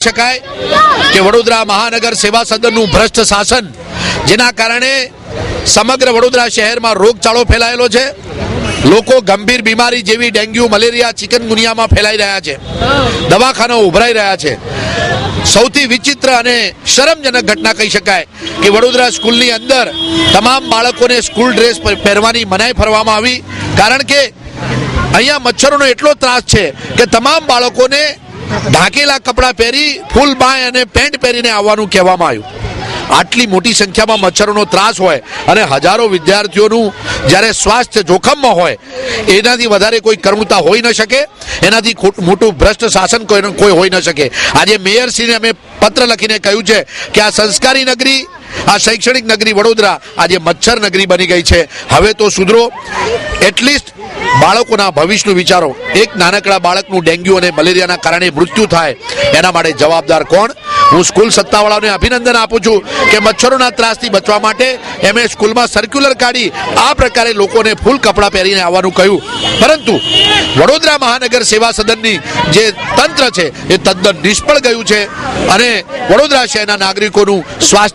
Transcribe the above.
શકાય કે વડોદરા મહાનગર સેવા સદનનું ભ્રષ્ટ શાસન જેના કારણે સમગ્ર વડોદરા શહેરમાં રોગચાળો ફેલાયેલો છે। લોકો ગંભીર બીમારી જેવી ડેન્ગ્યુ, મલેરિયા, ચિકનગુનિયામાં ફેલાઈ રહ્યા છે, દવાખાનાઓ ઉભરાઈ રહ્યા છે। સૌથી વિચિત્ર અને શરમજનક ઘટના કહી શકાય કે વડોદરા સ્કૂલની અંદર તમામ બાળકોને સ્કૂલ ડ્રેસ પહેરવાની મનાઈ ફરવામાં આવી, કારણ કે અહીંયા મચ્છરોનો એટલો ત્રાસ છે કે તમામ બાળકોને ઢાંકેલા કપડાં પહેરી ફૂલ બાય અને પેન્ટ પહેરીને આવવાનું કહેવામાં આવ્યું। આટલી મોટી સંખ્યામાં મચ્છરોનો ત્રાસ હોય અને હજારો વિદ્યાર્થીઓનું જ્યારે સ્વાસ્થ્ય જોખમમાં હોય, એનાથી વધારે કોઈ કરુણતા હોઈ ન શકે, એનાથી મોટું ભ્રષ્ટ શાસન કોઈ હોઈ ન શકે। આજે મેયરશ્રીને અમે પત્ર લખીને કહ્યું છે કે આ સંસ્કારી નગરી, આ શૈક્ષણિક નગરી વડોદરા આજે મચ્છર નગરી બની ગઈ છે। હવે તો સુધરો, એટલીસ્ટ બાળકોના ભવિષ્યનું વિચારો। એક નાનકડા બાળકનું ડેન્ગ્યુ અને મલેરિયાના કારણે મૃત્યુ થાય એના માટે જવાબદાર કોણ? હું સ્કૂલ સત્તાવાળાઓને અભિનંદન આપું છું કે મચ્છરોના ત્રાસથી બચવા માટે એમણે સ્કૂલમાં સર્ક્યુલર કાઢી આ પ્રકારે લોકોને ફૂલ કપડાં પહેરીને આવવાનું કહ્યું, પરંતુ વડોદરા મહાનગર સેવા સદનની જે તંત્ર છે એ તદ્દન નિષ્ફળ ગયું છે અને વડોદરા શહેરના નાગરિકોનું સ્વાસ્થ્ય